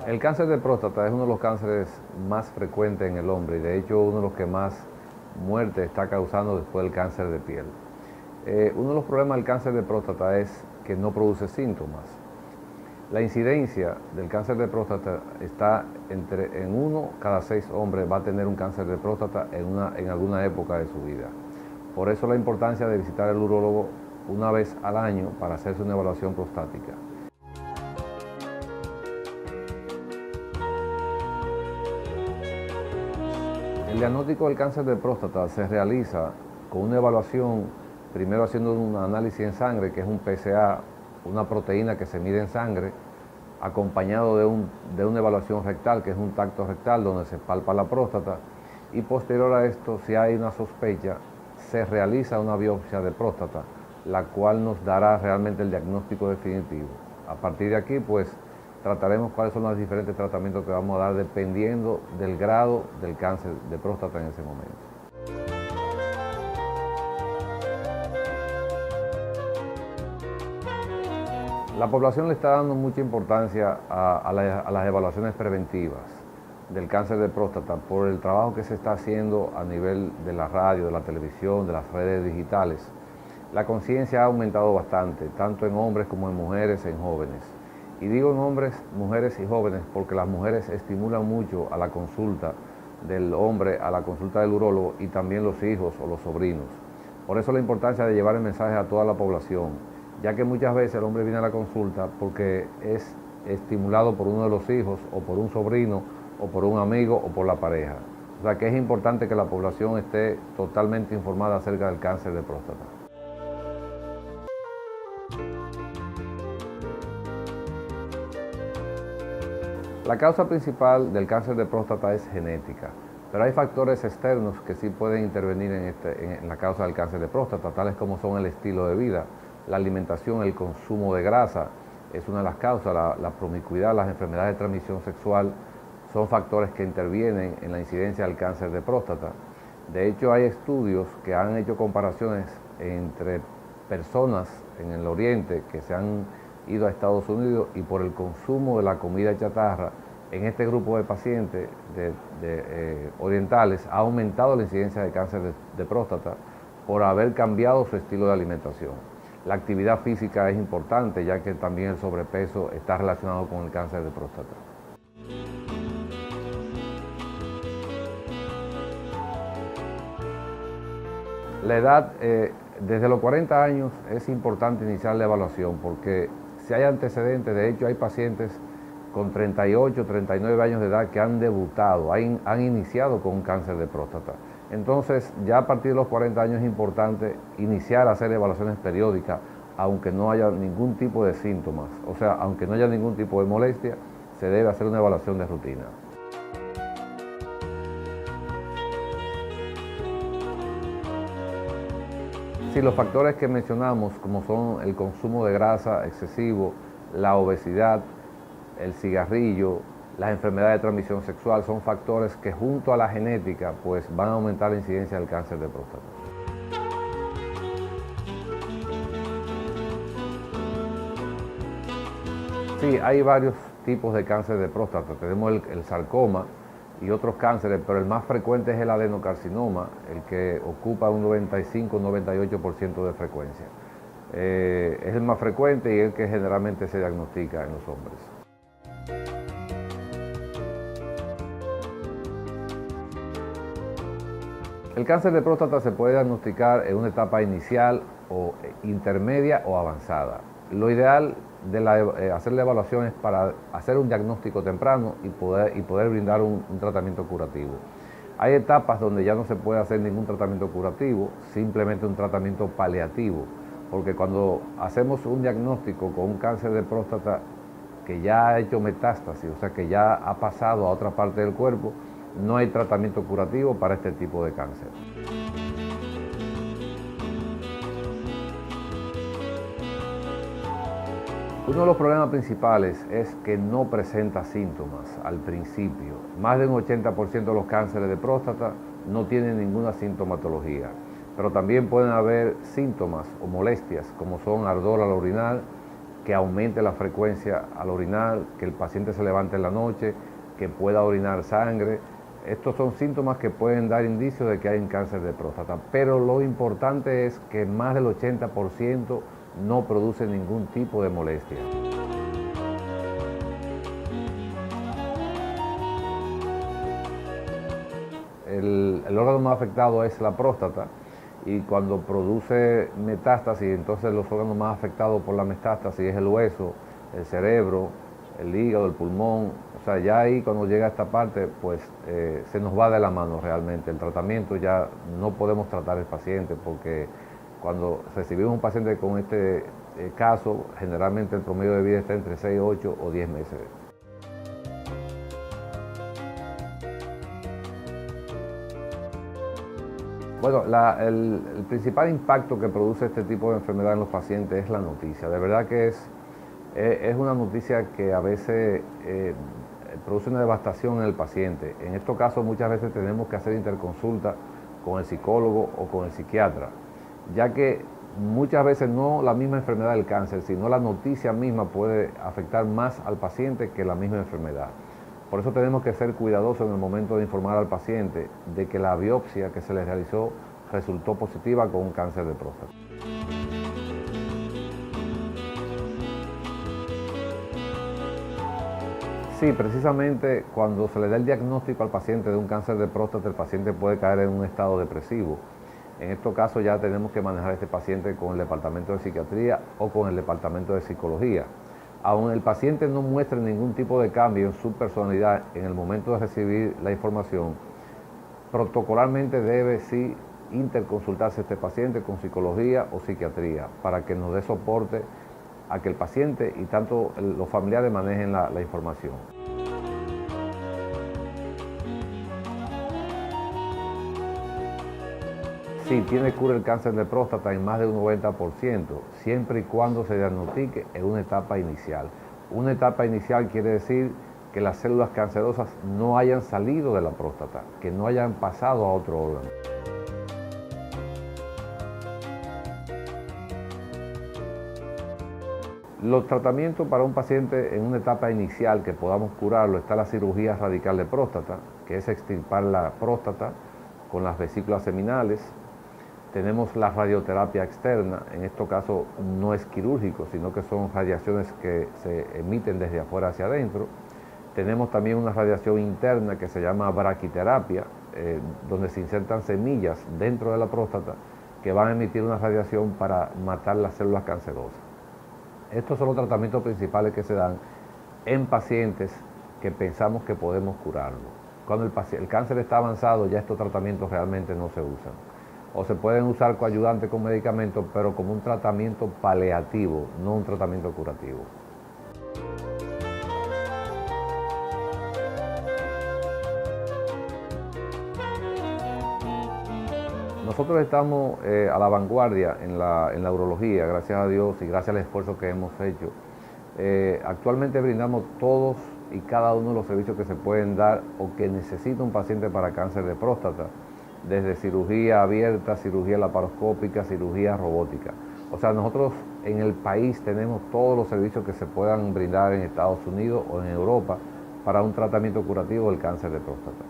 El cáncer de próstata es uno de los cánceres más frecuentes en el hombre y de hecho uno de los que más muerte está causando después del cáncer de piel. Uno de los problemas del cáncer de próstata es que no produce síntomas. La incidencia del cáncer de próstata está en 1 cada 6 hombres va a tener un cáncer de próstata en alguna época de su vida. Por eso la importancia de visitar al urólogo una vez al año para hacerse una evaluación prostática. El diagnóstico del cáncer de próstata se realiza con una evaluación, primero haciendo un análisis en sangre, que es un PSA, una proteína que se mide en sangre, acompañado de una evaluación rectal, que es un tacto rectal donde se palpa la próstata, y posterior a esto, si hay una sospecha, se realiza una biopsia de próstata, la cual nos dará realmente el diagnóstico definitivo. A partir de aquí, pues, trataremos cuáles son los diferentes tratamientos que vamos a dar dependiendo del grado del cáncer de próstata en ese momento. La población le está dando mucha importancia a las evaluaciones preventivas del cáncer de próstata por el trabajo que se está haciendo a nivel de la radio, de la televisión, de las redes digitales. La conciencia ha aumentado bastante, tanto en hombres como en mujeres, en jóvenes. Y digo en hombres, mujeres y jóvenes porque las mujeres estimulan mucho a la consulta del hombre, a la consulta del urólogo y también los hijos o los sobrinos. Por eso la importancia de llevar el mensaje a toda la población, ya que muchas veces el hombre viene a la consulta porque es estimulado por uno de los hijos o por un sobrino o por un amigo o por la pareja. O sea que es importante que la población esté totalmente informada acerca del cáncer de próstata. La causa principal del cáncer de próstata es genética, pero hay factores externos que sí pueden intervenir en la causa del cáncer de próstata, tales como son el estilo de vida, la alimentación, el consumo de grasa, es una de las causas, la promiscuidad, las enfermedades de transmisión sexual, son factores que intervienen en la incidencia del cáncer de próstata. De hecho, hay estudios que han hecho comparaciones entre personas en el Oriente que se han ido a Estados Unidos y por el consumo de la comida chatarra, en este grupo de pacientes orientales ha aumentado la incidencia de cáncer de próstata por haber cambiado su estilo de alimentación. La actividad física es importante ya que también el sobrepeso está relacionado con el cáncer de próstata. La edad, desde los 40 años es importante iniciar la evaluación porque si hay antecedentes, de hecho hay pacientes con 38, 39 años de edad que han debutado, han iniciado con un cáncer de próstata. Entonces ya a partir de los 40 años es importante iniciar a hacer evaluaciones periódicas aunque no haya ningún tipo de síntomas, o sea, aunque no haya ningún tipo de molestia, se debe hacer una evaluación de rutina. Sí, los factores que mencionamos, como son el consumo de grasa excesivo, la obesidad, el cigarrillo, las enfermedades de transmisión sexual, son factores que junto a la genética pues, van a aumentar la incidencia del cáncer de próstata. Sí, hay varios tipos de cáncer de próstata. Tenemos el sarcoma y otros cánceres, pero el más frecuente es el adenocarcinoma, el que ocupa un 95-98% de frecuencia. Es el más frecuente y el que generalmente se diagnostica en los hombres. El cáncer de próstata se puede diagnosticar en una etapa inicial o intermedia o avanzada. Lo ideal de hacer la evaluación es para hacer un diagnóstico temprano y poder brindar un tratamiento curativo. Hay etapas donde ya no se puede hacer ningún tratamiento curativo, simplemente un tratamiento paliativo, porque cuando hacemos un diagnóstico con un cáncer de próstata que ya ha hecho metástasis, o sea que ya ha pasado a otra parte del cuerpo, no hay tratamiento curativo para este tipo de cáncer. Uno de los problemas principales es que no presenta síntomas al principio. Más de un 80% de los cánceres de próstata no tienen ninguna sintomatología, pero también pueden haber síntomas o molestias como son ardor al orinar, que aumente la frecuencia al orinar, que el paciente se levante en la noche, que pueda orinar sangre. Estos son síntomas que pueden dar indicios de que hay un cáncer de próstata, pero lo importante es que más del 80% no produce ningún tipo de molestia. El órgano más afectado es la próstata, y cuando produce metástasis, entonces los órganos más afectados por la metástasis es el hueso, el cerebro, el hígado, el pulmón. O sea, ya ahí cuando llega a esta parte, pues se nos va de la mano realmente. El tratamiento ya no podemos tratar al paciente, porque cuando recibimos un paciente con este caso, generalmente el promedio de vida está entre 6, 8 o 10 meses. Bueno, el principal impacto que produce este tipo de enfermedad en los pacientes es la noticia. De verdad que es una noticia que a veces produce una devastación en el paciente. En estos casos muchas veces tenemos que hacer interconsulta con el psicólogo o con el psiquiatra, ya que muchas veces no la misma enfermedad del cáncer, sino la noticia misma puede afectar más al paciente que la misma enfermedad. Por eso tenemos que ser cuidadosos en el momento de informar al paciente de que la biopsia que se le realizó resultó positiva con un cáncer de próstata. Sí, precisamente cuando se le da el diagnóstico al paciente de un cáncer de próstata, el paciente puede caer en un estado depresivo. En estos casos ya tenemos que manejar a este paciente con el departamento de psiquiatría o con el departamento de psicología. Aun el paciente no muestre ningún tipo de cambio en su personalidad en el momento de recibir la información, protocolarmente debe sí interconsultarse este paciente con psicología o psiquiatría para que nos dé soporte a que el paciente y tanto los familiares manejen la información. Sí, tiene cura el cáncer de próstata en más de un 90%, siempre y cuando se diagnostique en una etapa inicial. Una etapa inicial quiere decir que las células cancerosas no hayan salido de la próstata, que no hayan pasado a otro órgano. Los tratamientos para un paciente en una etapa inicial que podamos curarlo está la cirugía radical de próstata, que es extirpar la próstata con las vesículas seminales. Tenemos la radioterapia externa, en este caso no es quirúrgico, sino que son radiaciones que se emiten desde afuera hacia adentro. Tenemos también una radiación interna que se llama braquiterapia, donde se insertan semillas dentro de la próstata que van a emitir una radiación para matar las células cancerosas. Estos son los tratamientos principales que se dan en pacientes que pensamos que podemos curarlo. Cuando el cáncer está avanzado, ya estos tratamientos realmente no se usan. O se pueden usar coadyuvantes con medicamentos, pero como un tratamiento paliativo, no un tratamiento curativo. Nosotros estamos a la vanguardia en la urología, gracias a Dios y gracias al esfuerzo que hemos hecho. Actualmente brindamos todos y cada uno de los servicios que se pueden dar o que necesita un paciente para cáncer de próstata, desde cirugía abierta, cirugía laparoscópica, cirugía robótica. O sea, nosotros en el país tenemos todos los servicios que se puedan brindar en Estados Unidos o en Europa para un tratamiento curativo del cáncer de próstata.